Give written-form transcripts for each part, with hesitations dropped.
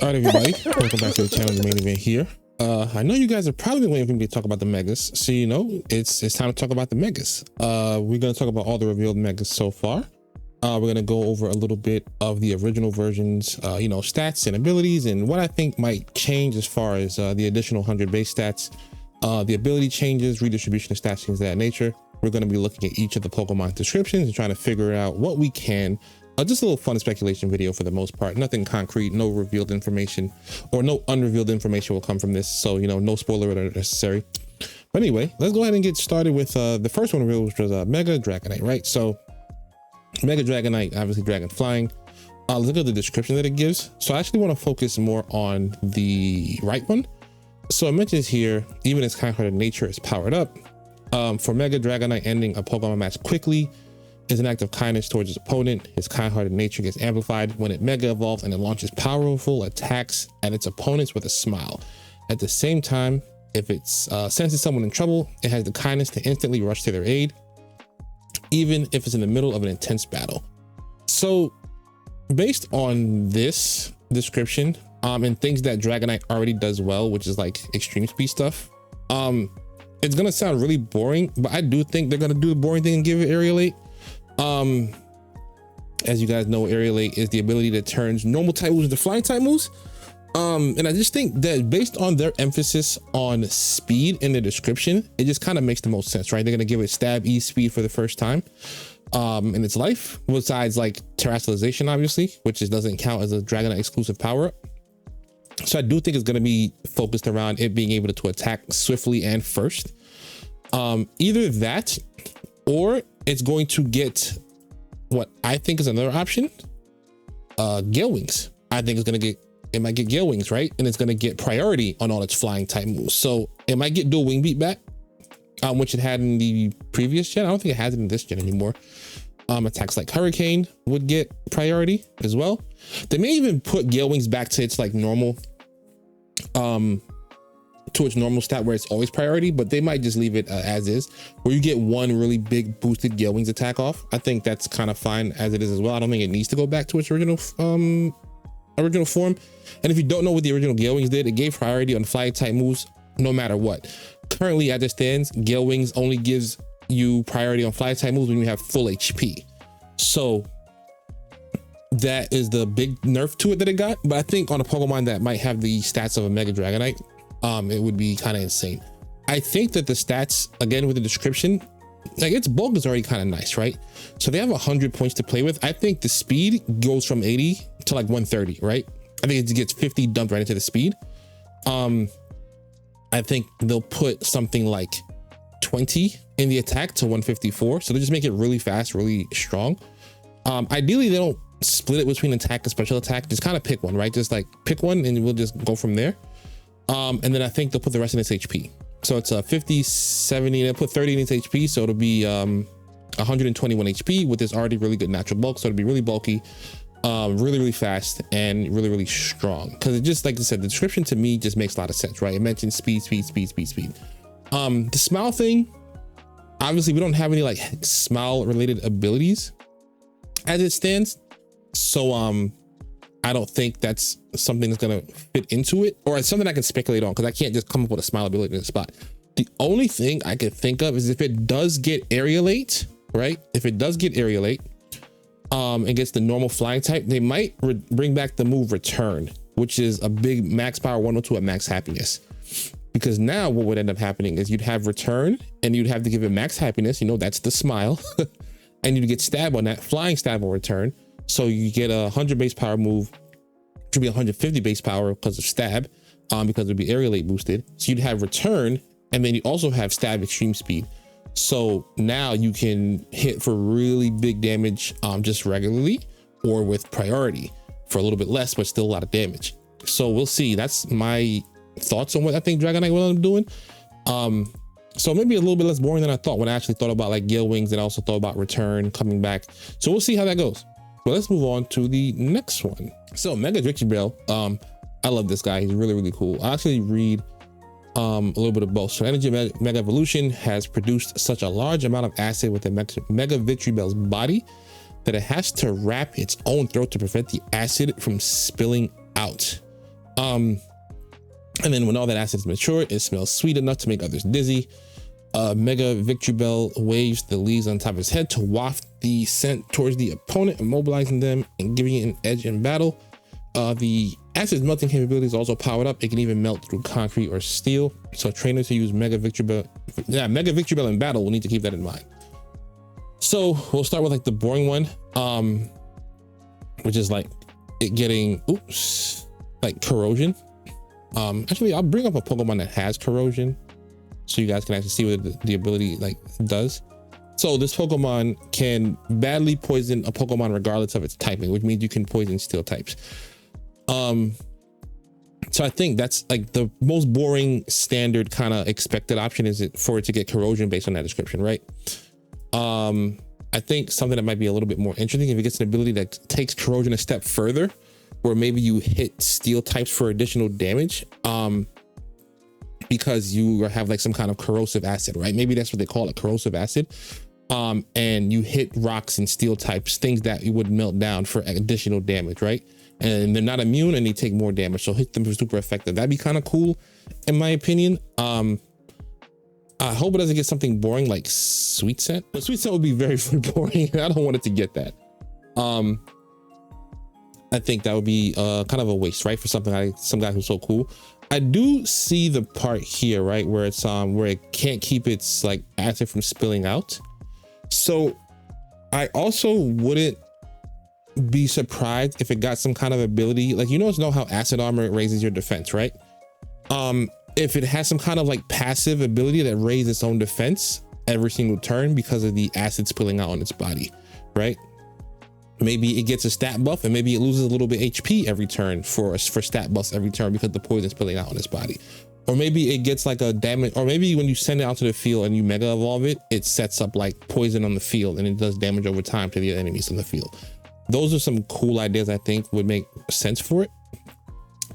All right, everybody, welcome back to the channel, the main event here. I know you guys are probably waiting for me to talk about the megas, so you know it's time to talk about the megas. We're gonna talk about all the revealed megas so far. We're gonna go over a little bit of the original versions, you know, stats and abilities, and what I think might change as far as the additional 100 base stats, the ability changes, redistribution of stats, things of that nature. We're gonna be looking at each of the Pokemon descriptions and trying to figure out what we can. Just a little fun speculation video for the most part. Nothing concrete, no revealed information, or no unrevealed information will come from this. So, you know, no spoiler alert necessary. But anyway, let's go ahead and get started with the first one revealed, which was Mega Dragonite, right? So Mega Dragonite, obviously dragon flying. Let's look at the description that it gives. So I actually want to focus more on the right one. So it mentions here, even its kind-hearted nature is powered up. For Mega Dragonite, ending a Pokemon match quickly is an act of kindness towards its opponent. His kind-hearted nature gets amplified when it mega evolves and it launches powerful attacks at its opponents with a smile. At the same time, if it senses someone in trouble, it has the kindness to instantly rush to their aid, even if it's in the middle of an intense battle. So based on this description and things that Dragonite already does well, which is like extreme speed stuff, it's gonna sound really boring, but I do think they're gonna do the boring thing and give it Aerialate. As you guys know, Aerialate is the ability that turns normal type moves into flying type moves. And I just think that based on their emphasis on speed in the description, it just kind of makes the most sense, right? They're gonna give it stab E speed for the first time in its life, besides like terrestrialization, obviously, which doesn't count as a Dragonite exclusive power up. So I do think it's gonna be focused around it being able to attack swiftly and first. Either that, or it's going to get what I think is another option, Gale Wings. I think it might get Gale Wings, right? And it's going to get priority on all its flying type moves. So it might get dual wing beat back, which it had in the previous gen. I don't think it has it in this gen anymore. Attacks like Hurricane would get priority as well. They may even put Gale Wings back to its like normal, to its normal stat where it's always priority, but they might just leave it as is, where you get one really big boosted Gale Wings attack off. I think that's kind of fine as it is as well. I don't think it needs to go back to its original form. And if you don't know what the original Gale Wings did, it gave priority on flying type moves no matter what. Currently, as it stands, Gale Wings only gives you priority on flying type moves when you have full HP. So that is the big nerf to it that it got. But I think on a Pokemon that might have the stats of a Mega Dragonite, it would be kind of insane. I think that the stats, again, with the description, like its bulk is already kind of nice, right? So they have 100 points to play with. I think the speed goes from 80 to like 130, right? I think it gets 50 dumped right into the speed. I think they'll put something like 20 in the attack to 154. So they just make it really fast, really strong. Ideally, they don't split it between attack and special attack. Just kind of pick one, right? Just like pick one and we'll just go from there. And then I think they'll put the rest in its HP. So it's 50, 70, they'll put 30 in its HP. So it'll be 121 HP with this already really good natural bulk. So it'll be really bulky, really, really fast, and really, really strong. Because it just, like I said, the description to me just makes a lot of sense, right? It mentions speed, speed, speed, speed, speed. The smile thing, obviously we don't have any like smile related abilities as it stands. So I don't think that's something that's gonna fit into it, or it's something I can speculate on because I can't just come up with a smile ability in the spot. The only thing I could think of is if it does get Aerialate, right? If it does get Aerialate, and gets the normal flying type, they might bring back the move Return, which is a big max power 102 at max happiness. Because now what would end up happening is you'd have Return and you'd have to give it max happiness, you know, that's the smile, and you'd get stab on that, flying stab on Return. So you get a 100 base power move, should be 150 base power because of stab, because it would be Aerialate boosted. So you'd have Return, and then you also have stab extreme speed. So now you can hit for really big damage just regularly, or with priority for a little bit less, but still a lot of damage. So we'll see. That's my thoughts on what I think Dragonite will end up doing. So maybe a little bit less boring than I thought when I actually thought about like Gale Wings, and I also thought about Return coming back. So we'll see how that goes. But let's move on to the next one. So Mega Victreebel, I love this guy. He's really, really cool. I actually read a little bit of both. So Energy Mega Evolution has produced such a large amount of acid within Mega Victreebel's body that it has to wrap its own throat to prevent the acid from spilling out. And then when all that acid is mature, it smells sweet enough to make others dizzy. Mega Victreebel waves the leaves on top of his head to waft the scent towards the opponent, immobilizing them and giving it an edge in battle. The acid's melting capability is also powered up. It can even melt through concrete or steel. So trainers who use Mega Victreebel in battle will need to keep that in mind. So we'll start with like the boring one, which is like it getting, like corrosion. Actually, I'll bring up a Pokemon that has corrosion so you guys can actually see what the ability like does. So this Pokemon can badly poison a Pokemon regardless of its typing, which means you can poison steel types. So I think that's like the most boring standard kind of expected option is it for it to get corrosion based on that description, right? I think something that might be a little bit more interesting if it gets an ability that takes corrosion a step further, where maybe you hit steel types for additional damage, because you have like some kind of corrosive acid, right? Maybe that's what they call it, corrosive acid. And you hit rocks and steel types, things that you would melt down for additional damage, right? And they're not immune and they take more damage, so hit them for super effective. That'd be kind of cool in my opinion. I hope it doesn't get something boring like Sweet Scent. The Sweet Scent would be very, very boring. I don't want it to get that. I think that would be kind of a waste, right? For something like some guy who's so cool. I do see the part here, right, where it's where it can't keep its like acid from spilling out. So I also wouldn't be surprised if it got some kind of ability, like you know how acid armor raises your defense, right? If it has some kind of like passive ability that raises its own defense every single turn because of the acid spilling out on its body, right? Maybe it gets a stat buff and maybe it loses a little bit HP every turn for stat buffs every turn because the poison spilling out on its body. Or maybe it gets like a damage, or maybe when you send it out to the field and you mega evolve it, it sets up like poison on the field and it does damage over time to the enemies on the field. Those are some cool ideas I think would make sense for it.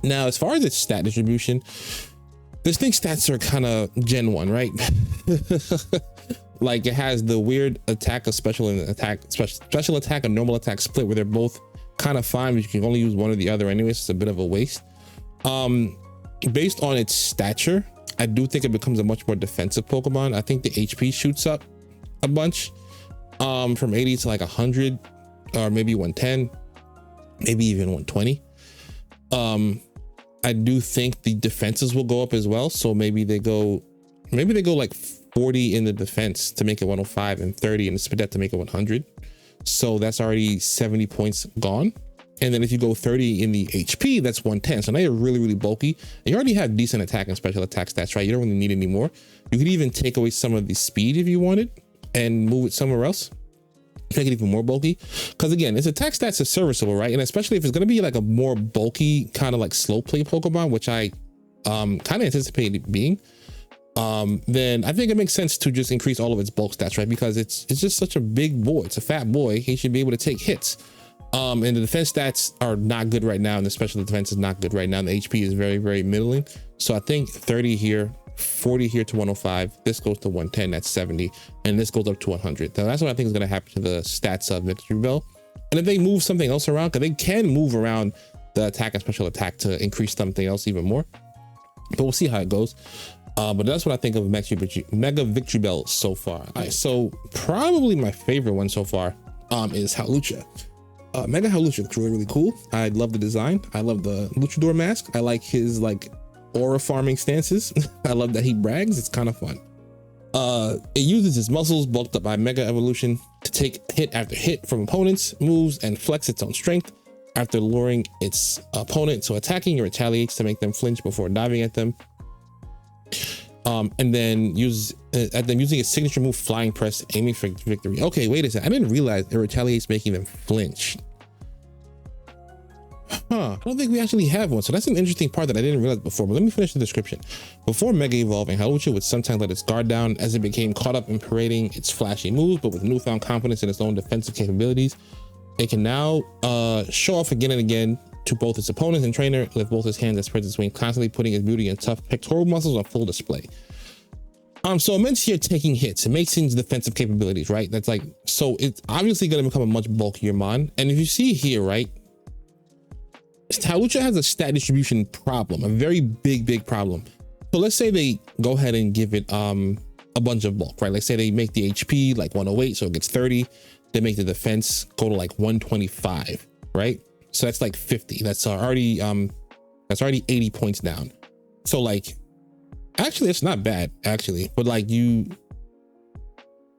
Now, as far as its stat distribution, this thing's stats are kind of Gen 1, right? Like it has the weird attack, a special attack, special attack, a normal attack split where they're both kind of fine, but you can only use one or the other anyways. It's a bit of a waste. Based on its stature, I do think it becomes a much more defensive Pokemon. I think the HP shoots up a bunch, from 80 to like 100 or maybe 110, maybe even 120. I do think the defenses will go up as well. So maybe they go like 40 in the defense to make it 105 and 30 in the Spadette to make it 100. So that's already 70 points gone. And then if you go 30 in the HP, that's 110. So now you're really, really bulky. And you already have decent attack and special attack stats, right? You don't really need any more. You could even take away some of the speed if you wanted and move it somewhere else. Make it even more bulky. Because again, its attack stats are serviceable, right? And especially if it's going to be like a more bulky kind of like slow play Pokemon, which I kind of anticipate it being, then I think it makes sense to just increase all of its bulk stats, right? Because it's just such a big boy. It's a fat boy. He should be able to take hits. And the defense stats are not good right now, and the special defense is not good right now. And the HP is very, very middling. So I think 30 here, 40 here to 105. This goes to 110, that's 70. And this goes up to 100. Now that's what I think is going to happen to the stats of Victreebel. And if they move something else around, because they can move around the attack and special attack to increase something else even more. But we'll see how it goes. But that's what I think of Mega Victreebel so far. All right, so probably my favorite one so far is Hawlucha. Mega Hawlucha looks really, really cool. I love the design. I love the luchador mask. I like his like aura farming stances. I love that he brags. It's kind of fun. It uses its muscles bulked up by Mega Evolution to take hit after hit from opponents, moves, and flex its own strength after luring its opponent to attacking or retaliates to make them flinch before diving at them. And then using its signature move, Flying Press, aiming for victory. Okay, wait a second. I didn't realize it retaliates, making them flinch. I don't think we actually have one. So that's an interesting part that I didn't realize before. But let me finish the description. Before Mega Evolving, Hawlucha would sometimes let its guard down as it became caught up in parading its flashy moves, but with newfound confidence in its own defensive capabilities, it can now show off again and again to both its opponents and trainer with both his hands that spreads its wings, constantly putting his beauty and tough pectoral muscles on full display. So it mentions here taking hits. It makes things defensive capabilities, right? That's like, so it's obviously going to become a much bulkier mon. And if you see here, right, Hawlucha has a stat distribution problem, a very big problem. So let's say they go ahead and give it a bunch of bulk, right? Let's say they make the HP like 108, so it gets 30. They make the defense go to like 125, right? So that's like 50. That's already 80 points down. So like, actually, it's not bad actually, but like you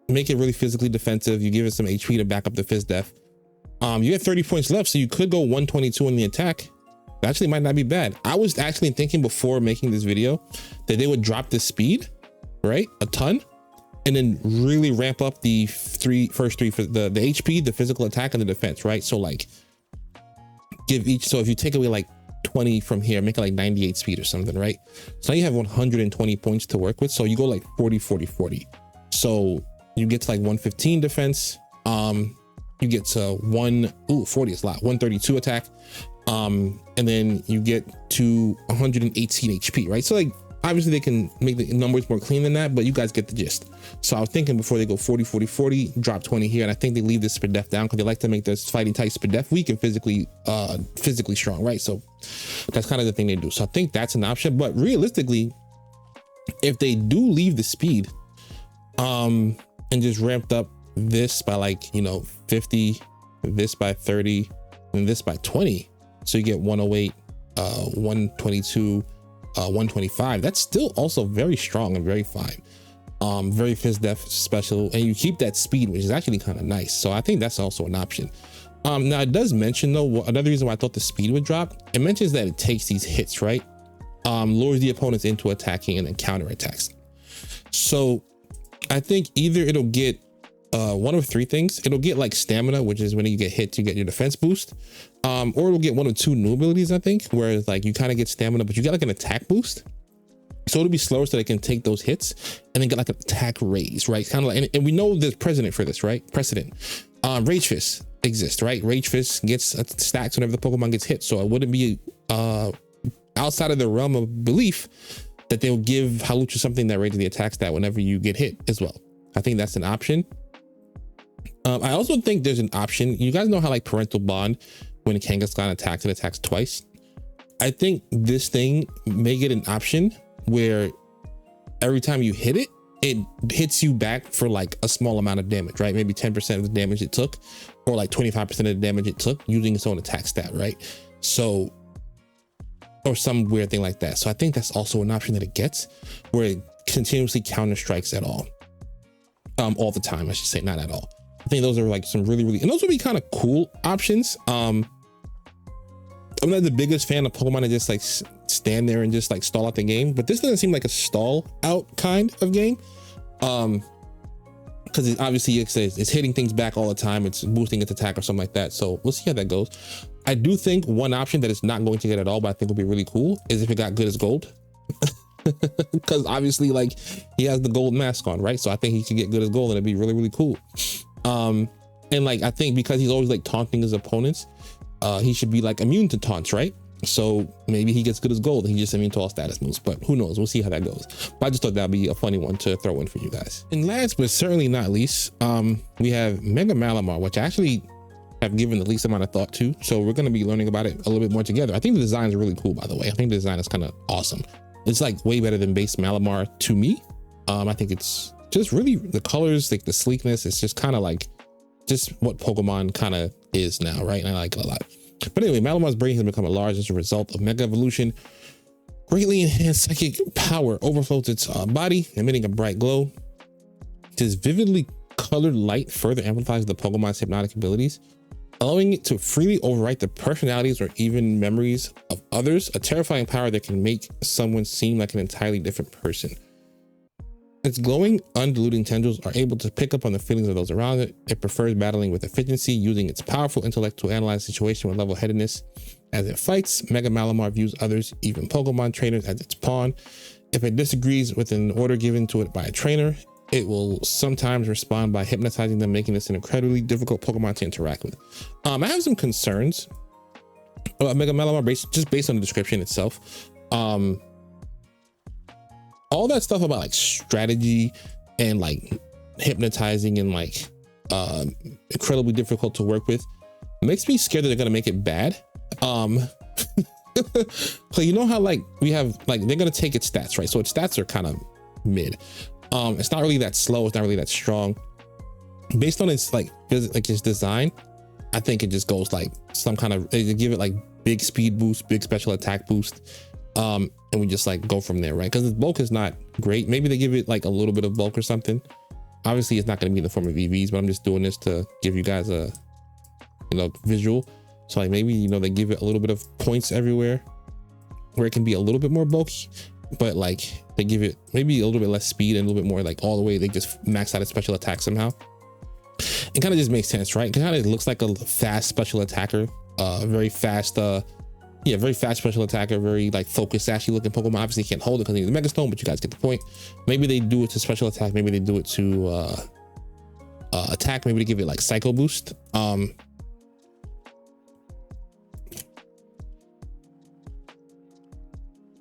make it really physically defensive. You give it some HP to back up the Fizz Def. You get 30 points left, so you could go 122 in the attack. That actually might not be bad. I was actually thinking before making this video that they would drop the speed, right, a ton, and then really ramp up the first three for the HP, the physical attack, and the defense, right? So like give each, so if you take away like 20 from here, make it like 98 speed or something, right? So now you have 120 points to work with. So you go like 40, 40, 40. So you get to like 115 defense. You get to 40 is a lot, 132 attack. And then you get to 118 HP, right? So like, obviously they can make the numbers more clean than that, but you guys get the gist. So I was thinking before they go 40, 40, 40, drop 20 here. And I think they leave this Spidef down because they like to make this fighting type Spidef weak and physically strong, right? So that's kind of the thing they do. So I think that's an option, but realistically, if they do leave the speed, and just ramped up this by like, you know, 50, this by 30, and this by 20. So you get 108, 122, 125. That's still also very strong and very fine. Very Fizz Def special, and you keep that speed, which is actually kind of nice. So I think that's also an option. Now it does mention though, another reason why I thought the speed would drop, it mentions that it takes these hits, right? Lures the opponents into attacking and then counter attacks. So I think either it'll get one of three things. It'll get like stamina, which is when you get hit, you get your defense boost. Or it'll get one of two new abilities, I think, where like you kind of get stamina, but you get like an attack boost. So it'll be slower so they can take those hits and then get like an attack raise, right? Kind of like, and we know there's precedent for this, right? Rage Fist exists, right? Rage Fist gets stacks whenever the Pokemon gets hit. So it wouldn't be outside of the realm of belief that they'll give Hawlucha something that raises the attack stat whenever you get hit as well. I think that's an option. I also think there's an option. You guys know how like Parental Bond, when Kangaskhan attacks, it attacks twice. I think this thing may get an option where every time you hit it, it hits you back for like a small amount of damage, right? Maybe 10% of the damage it took, or like 25% of the damage it took using its own attack stat, right? So, or some weird thing like that. So I think that's also an option that it gets, where it continuously counter strikes at all the time, I should say, not at all. I think those are like some really, and those would be kind of cool options. I'm not the biggest fan of Pokemon that just like stand there and just like stall out the game, but this doesn't seem like a stall out kind of game. Because it obviously it's hitting things back all the time. It's boosting its attack or something like that. So we'll see how that goes. I do think one option that it's not going to get at all, but I think will be really cool, is if it got good as gold. Because obviously like he has the gold mask on, right? So I think he could get good as gold and it'd be really, really cool. And like I think because he's always like taunting his opponents, he should be like immune to taunts, right? So maybe he gets good as gold and he's just immune to all status moves, but who knows? We'll see how that goes. But I just thought that'd be a funny one to throw in for you guys. And last but certainly not least, we have Mega Malamar, which I actually have given the least amount of thought to. So we're going to be learning about it a little bit more together. I think the design is really cool, by the way. I think the design is kind of awesome. It's like way better than base Malamar to me. I think it's just really the colors, like the sleekness. It's just kind of like just what Pokemon kind of is now, right? And I like it a lot. But anyway, Malamar's brain has become large as a result of Mega Evolution. Greatly enhanced psychic power overflows its body, emitting a bright glow. This vividly colored light further amplifies the Pokemon's hypnotic abilities, allowing it to freely overwrite the personalities or even memories of others, a terrifying power that can make someone seem like an entirely different person. Its glowing, undiluting tendrils are able to pick up on the feelings of those around it. It prefers battling with efficiency, using its powerful intellect to analyze the situation with level-headedness. As it fights, Mega Malamar views others, even Pokemon trainers, as its pawn. If it disagrees with an order given to it by a trainer, it will sometimes respond by hypnotizing them, making this an incredibly difficult Pokemon to interact with. I have some concerns about Mega Malamar just based on the description itself. All that stuff about like strategy and like hypnotizing and like incredibly difficult to work with makes me scared that they're gonna make it bad. So you know how like we have like they're gonna take its stats, right? So its stats are kind of mid. It's not really that slow, it's not really that strong. Based on its like its design, I think it just goes like some kind of, they give it like big speed boost, big special attack boost, and we just like go from there, right? Because its bulk is not great. Maybe they give it like a little bit of bulk or something. Obviously it's not going to be in the form of EVs, but I'm just doing this to give you guys a, you know, visual. So like maybe, you know, they give it a little bit of points everywhere where it can be a little bit more bulky, but like they give it maybe a little bit less speed and a little bit more like all the way, they just max out its special attack somehow. It kind of just makes sense, right? It kind of looks like a fast special attacker, very fast, very fast special attacker, very like focused, actually looking Pokemon. Obviously can't hold it because he needs a Mega Stone, but you guys get the point. Maybe they do it to special attack, maybe they do it to attack, maybe they give it like Psycho Boost.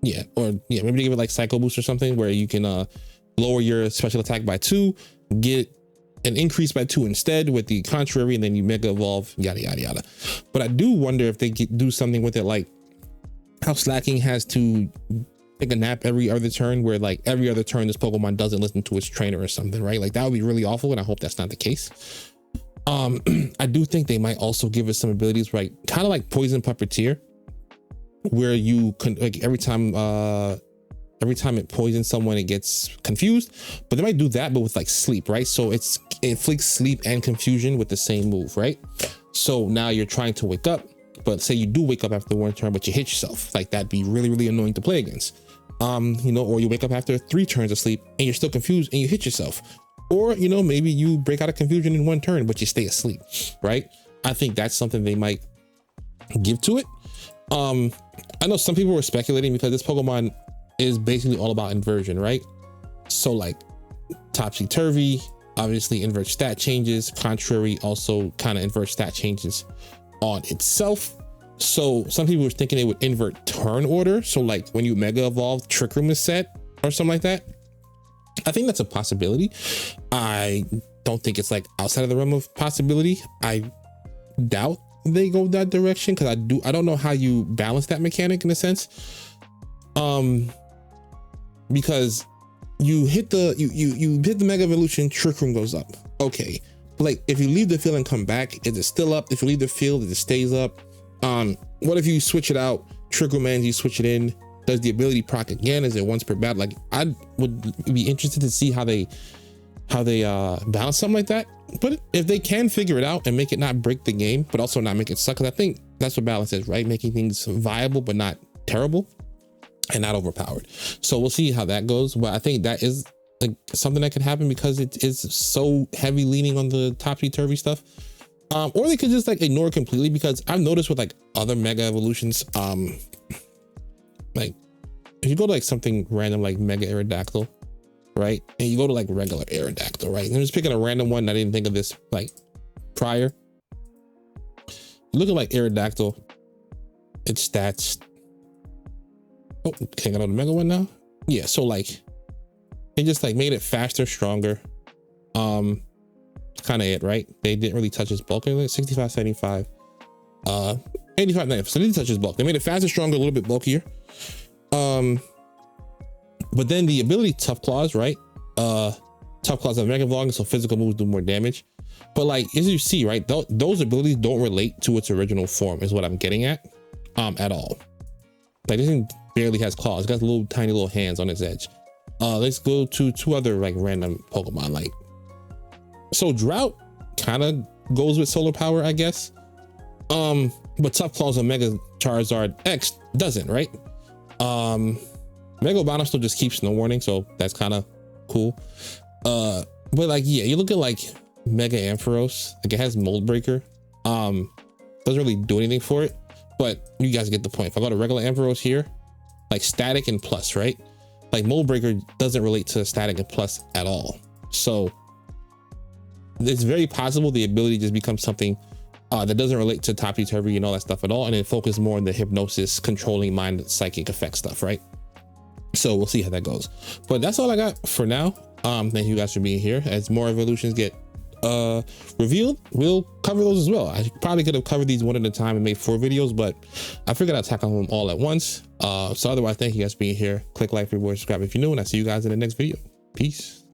Maybe they give it like Psycho Boost or something where you can lower your special attack by 2, get an increase by 2 instead with the contrary, and then you Mega Evolve, yada yada yada. But I do wonder if they do something with it, like how Slacking has to take a nap every other turn, where like every other turn this Pokemon doesn't listen to its trainer or something, right? Like that would be really awful, and I hope that's not the case. I do think they might also give us some abilities, right? Kind of like Poison Puppeteer, where you can like every time it poisons someone, it gets confused. But they might do that, but with like sleep, right? So it inflicts sleep and confusion with the same move, right? So now you're trying to wake up, but say you do wake up after 1 turn, but you hit yourself. Like that'd be really, really annoying to play against. You know, or you wake up after 3 turns of sleep and you're still confused and you hit yourself. Or, you know, maybe you break out of confusion in 1 turn, but you stay asleep, right? I think that's something they might give to it. I know some people were speculating because this Pokemon is basically all about inversion, right? So like topsy-turvy, obviously invert stat changes, contrary also kind of invert stat changes on itself. So some people were thinking they would invert turn order. So like when you Mega Evolve, Trick Room is set or something like that. I think that's a possibility. I don't think it's like outside of the realm of possibility. I doubt they go that direction because I don't know how you balance that mechanic in a sense. Because you hit the you hit the Mega Evolution, Trick Room goes up. Okay, but like if you leave the field and come back, is it still up? If you leave the field, it stays up. What if you switch it out? Trick Room ends, you switch it in. Does the ability proc again? Is it once per battle? Like I would be interested to see how they balance something like that. But if they can figure it out and make it not break the game, but also not make it suck, because I think that's what balance is, right? Making things viable but not terrible and not overpowered. So we'll see how that goes. But I think that is like something that could happen because it is so heavy leaning on the topsy-turvy stuff. Or they could just like ignore it completely, because I've noticed with like other Mega Evolutions, like if you go to like something random like Mega Aerodactyl, right, and you go to like regular Aerodactyl, right, and I'm just picking a random one, I didn't think of this like prior. Look at like Aerodactyl, its stats. Oh, can I go to the Mega one now? Yeah, so like they just like made it faster, stronger. Kind of it, right? They didn't really touch his bulk. 65, 75, 85, 90. So they didn't touch his bulk. They made it faster, stronger, a little bit bulkier. But then the ability Tough Claws, right? Tough Claws have Mega Evolving, so physical moves do more damage. But like as you see, right, those abilities don't relate to its original form, is what I'm getting at all. Like this thing barely has claws. It got little tiny little hands on its edge. Let's go to 2 other like random Pokemon. Like so Drought kind of goes with solar power, I guess. But Tough Claws on Mega Charizard X doesn't, right? Mega Bounce still just keeps no warning, so that's kind of cool. But like yeah, you look at like Mega Ampharos, like it has Mold Breaker. Doesn't really do anything for it, but you guys get the point. If I go to regular Ampharos here, like static and plus, right? Like Mold Breaker doesn't relate to static and plus at all. So it's very possible the ability just becomes something that doesn't relate to topsy-turvy and all that stuff at all, and it focuses more on the hypnosis, controlling mind, psychic effect stuff, right? So we'll see how that goes. But that's all I got for now. Thank you guys for being here. As more evolutions get revealed, we'll cover those as well. I probably could have covered these one at a time and made 4 videos, but I figured I'd tackle them all at once. So otherwise, thank you guys for being here. Click like, reward, subscribe if you're new, and I'll see you guys in the next video. Peace.